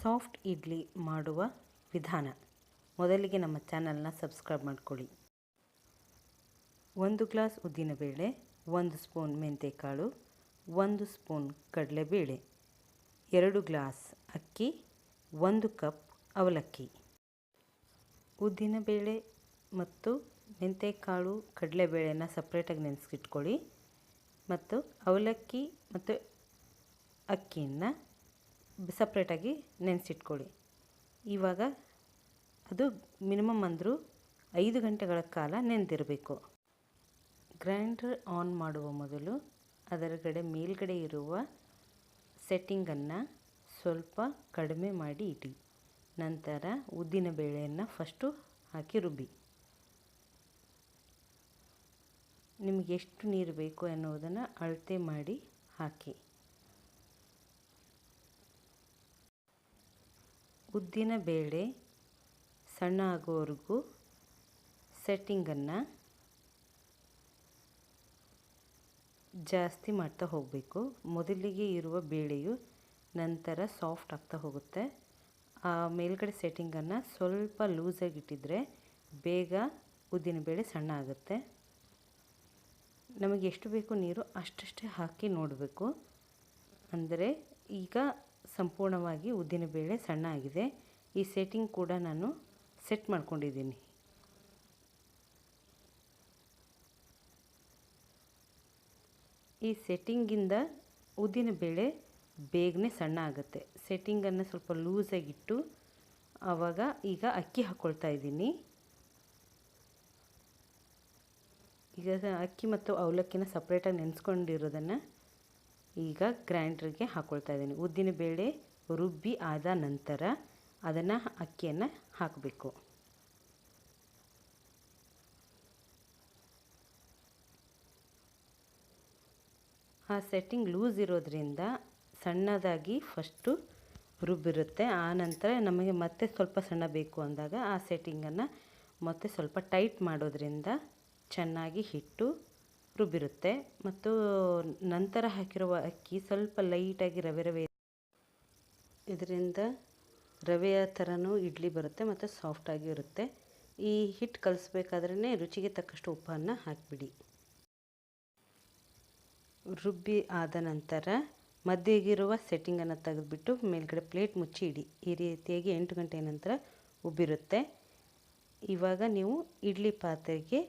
Soft idli ಮಾಡುವ ವಿಧಾನ. ಮೊದಲಿಗೆ ನಮ್ಮ ಚಾನಲ್ನ ಸಬ್ಸ್ಕ್ರೈಬ್ ಮಾಡ್ಕೊಳ್ಳಿ. 1 ಗ್ಲಾಸ್ ಉದ್ದಿನಬೇಳೆ, 1 ಸ್ಪೂನ್ ಮೆಂತೆಕಾಳು, 1 ಸ್ಪೂನ್ ಕಡಲೆಬೇಳೆ, 2 ಗ್ಲಾಸ್ ಅಕ್ಕಿ, 1 ಕಪ್ ಅವಲಕ್ಕಿ. ಉದ್ದಿನಬೇಳೆ ಮತ್ತು ಮೆಂತೆಕಾಳು ಕಡಲೆಬೇಳೆನ ಸಪ್ರೇಟಾಗಿ ನೆನೆಸಿಟ್ಕೊಳ್ಳಿ. ಮತ್ತು ಅವಲಕ್ಕಿ ಮತ್ತು ಅಕ್ಕಿಯನ್ನು ಸಪ್ರೇಟಾಗಿ ನೆನೆಸಿಟ್ಕೊಳ್ಳಿ. ಇವಾಗ ಅದು ಮಿನಿಮಮ್ ಅಂದರೂ 5 ಗಂಟೆಗಳ ಕಾಲ ನೆನೆದಿರಬೇಕು. ಗ್ರೈಂಡರ್ ಆನ್ ಮಾಡುವ ಮೊದಲು ಅದರಗಡೆ ಮೇಲ್ಗಡೆ ಇರುವ ಸೆಟ್ಟಿಂಗನ್ನು ಸ್ವಲ್ಪ ಕಡಿಮೆ ಮಾಡಿ ಇಡಿ. ನಂತರ ಉದ್ದಿನಬೇಳೆಯನ್ನು ಫಸ್ಟು ಹಾಕಿ ರುಬ್ಬಿ. ನಿಮಗೆ ಎಷ್ಟು ನೀರು ಬೇಕು ಎನ್ನುವುದನ್ನು ಅಳತೆ ಮಾಡಿ ಹಾಕಿ. ಉದ್ದಿನಬೇಳೆ ಸಣ್ಣ ಆಗುವವರೆಗೂ ಸೆಟ್ಟಿಂಗನ್ನು ಜಾಸ್ತಿ ಮಾಡ್ತಾ ಹೋಗಬೇಕು. ಮೊದಲಿಗೆ ಇರುವ ಬೇಳೆಯು ನಂತರ ಸಾಫ್ಟ್ ಆಗ್ತಾ ಹೋಗುತ್ತೆ. ಆ ಮೇಲ್ಗಡೆ ಸೆಟ್ಟಿಂಗನ್ನು ಸ್ವಲ್ಪ ಲೂಸಾಗಿ ಇಟ್ಟಿದ್ರೆ ಬೇಗ ಉದ್ದಿನಬೇಳೆ ಸಣ್ಣ ಆಗುತ್ತೆ. ನಮಗೆ ಎಷ್ಟು ಬೇಕು ನೀರು ಅಷ್ಟಷ್ಟೇ ಹಾಕಿ ನೋಡಬೇಕು. ಅಂದರೆ ಈಗ ಸಂಪೂರ್ಣವಾಗಿ ಉದ್ದಿನಬೇಳೆ ಸಣ್ಣ ಆಗಿದೆ. ಈ ಸೆಟ್ಟಿಂಗ್ ಕೂಡ ನಾನು ಸೆಟ್ ಮಾಡ್ಕೊಂಡಿದ್ದೀನಿ. ಈ ಸೆಟ್ಟಿಂಗಿಂದ ಉದ್ದಿನಬೇಳೆ ಬೇಗನೆ ಸಣ್ಣ ಆಗುತ್ತೆ. ಸೆಟ್ಟಿಂಗನ್ನು ಸ್ವಲ್ಪ ಲೂಸಾಗಿಟ್ಟು ಆವಾಗ ಈಗ ಅಕ್ಕಿ ಹಾಕ್ಕೊಳ್ತಾ ಇದ್ದೀನಿ. ಈಗ ಅಕ್ಕಿ ಮತ್ತು ಅವಲಕ್ಕಿನ ಸಪ್ರೇಟಾಗಿ ನೆನೆಸ್ಕೊಂಡಿರೋದನ್ನು ಈಗ ಗ್ರೈಂಡ್ರಿಗೆ ಹಾಕ್ಕೊಳ್ತಾ ಇದ್ದೀನಿ. ಉದ್ದಿನಬೇಳೆ ರುಬ್ಬಿ ಆದ ನಂತರ ಅದನ್ನು ಅಕ್ಕಿಯನ್ನು ಹಾಕಬೇಕು. ಆ ಸೆಟ್ಟಿಂಗ್ ಲೂಸ್ ಇರೋದ್ರಿಂದ ಸಣ್ಣದಾಗಿ ಫಸ್ಟು ರುಬ್ಬಿರುತ್ತೆ. ಆ ನಂತರ ನಮಗೆ ಮತ್ತೆ ಸ್ವಲ್ಪ ಸಣ್ಣ ಬೇಕು ಅಂದಾಗ ಆ ಸೆಟ್ಟಿಂಗನ್ನು ಮತ್ತೆ ಸ್ವಲ್ಪ ಟೈಟ್ ಮಾಡೋದ್ರಿಂದ ಚೆನ್ನಾಗಿ ಹಿಟ್ಟು ರುಬ್ಬಿರುತ್ತೆ. ಮತ್ತು ನಂತರ ಹಾಕಿರುವ ಅಕ್ಕಿ ಸ್ವಲ್ಪ ಲೈಟಾಗಿ ರವೆ ಇದರಿಂದ ರವೆಯ ಥರನೂ ಇಡ್ಲಿ ಬರುತ್ತೆ ಮತ್ತು ಸಾಫ್ಟಾಗಿ ಇರುತ್ತೆ. ಈ ಹಿಟ್ಟು ಕಲಿಸ್ಬೇಕಾದ್ರೇ ರುಚಿಗೆ ತಕ್ಕಷ್ಟು ಉಪ್ಪನ್ನು ಹಾಕಿಬಿಡಿ. ರುಬ್ಬಿ ಆದ ನಂತರ ಮಧ್ಯಗಿರುವ ಸೆಟ್ಟಿಂಗನ್ನು ತೆಗೆದುಬಿಟ್ಟು ಮೇಲ್ಗಡೆ ಪ್ಲೇಟ್ ಮುಚ್ಚಿ ಇಡಿ. ಈ ರೀತಿಯಾಗಿ 8 ಗಂಟೆಯ ನಂತರ ಉಬ್ಬಿರುತ್ತೆ. ಇವಾಗ ನೀವು ಇಡ್ಲಿ ಪಾತ್ರೆಗೆ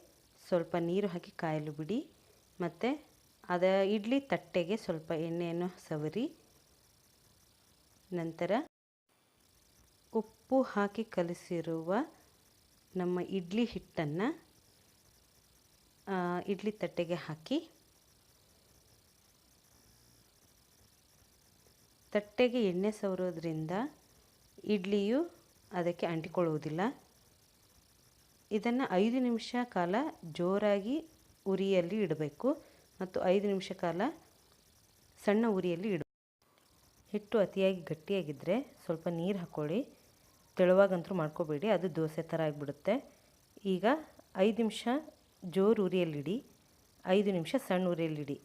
ಸ್ವಲ್ಪ ನೀರು ಹಾಕಿ ಕಾಯಲು ಬಿಡಿ. ಮತ್ತು ಇಡ್ಲಿ ತಟ್ಟೆಗೆ ಸ್ವಲ್ಪ ಎಣ್ಣೆಯನ್ನು ಸವರಿ ನಂತರ ಉಪ್ಪು ಹಾಕಿ ಕಲಿಸಿರುವ ನಮ್ಮ ಇಡ್ಲಿ ಹಿಟ್ಟನ್ನು ಇಡ್ಲಿ ತಟ್ಟೆಗೆ ಹಾಕಿ ತಟ್ಟೆಗೆ ಎಣ್ಣೆ ಸವರೋದ್ರಿಂದ ಇಡ್ಲಿಯು ಅದಕ್ಕೆ ಅಂಟಿಕೊಳ್ಳುವುದಿಲ್ಲ. ಇದನ್ನು 5 ನಿಮಿಷ ಕಾಲ ಜೋರಾಗಿ ಉರಿಯಲ್ಲಿ ಇಡಬೇಕು ಮತ್ತು 5 ನಿಮಿಷ ಕಾಲ ಸಣ್ಣ ಉರಿಯಲ್ಲಿ ಇಡಬೇಕು. ಹಿಟ್ಟು ಅತಿಯಾಗಿ ಗಟ್ಟಿಯಾಗಿದ್ದರೆ ಸ್ವಲ್ಪ ನೀರು ಹಾಕ್ಕೊಳ್ಳಿ. ತೆಳುವಾಗಂತೂ ಮಾಡ್ಕೋಬೇಡಿ, ಅದು ದೋಸೆ ಥರ ಆಗಿಬಿಡುತ್ತೆ. ಈಗ 5 ನಿಮಿಷ ಜೋರು ಉರಿಯಲ್ಲಿಡಿ, 5 ನಿಮಿಷ ಸಣ್ಣ ಉರಿಯಲ್ಲಿಡಿ.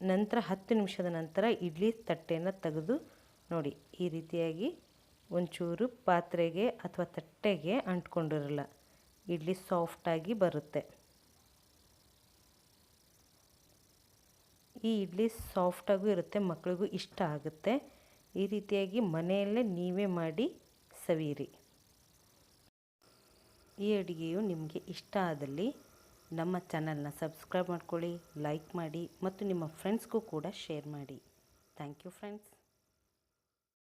ನಂತರ 10 ನಿಮಿಷದ ನಂತರ ಇಡ್ಲಿ ತಟ್ಟೆಯನ್ನು ತೆಗೆದು ನೋಡಿ. ಈ ರೀತಿಯಾಗಿ ಒಂಚೂರು ಪಾತ್ರೆಗೆ ಅಥವಾ ತಟ್ಟೆಗೆ ಅಂಟ್ಕೊಂಡಿರಲ್ಲ. ಇಡ್ಲಿ ಸಾಫ್ಟಾಗಿ ಬರುತ್ತೆ. ಈ ಇಡ್ಲಿ ಸಾಫ್ಟಾಗೂ ಇರುತ್ತೆ, ಮಕ್ಕಳಿಗೂ ಇಷ್ಟ ಆಗುತ್ತೆ. ಈ ರೀತಿಯಾಗಿ ಮನೆಯಲ್ಲೇ ನೀವೇ ಮಾಡಿ ಸವಿಯಿರಿ. ಈ ಅಡುಗೆಯು ನಿಮಗೆ ಇಷ್ಟ ಆದಲ್ಲಿ ನಮ್ಮ ಚಾನಲ್ನ ಸಬ್ಸ್ಕ್ರೈಬ್ ಮಾಡ್ಕೊಳ್ಳಿ, ಲೈಕ್ ಮಾಡಿ ಮತ್ತು ನಿಮ್ಮ ಫ್ರೆಂಡ್ಸ್ಗೂ ಕೂಡ ಶೇರ್ ಮಾಡಿ. Thank you friends.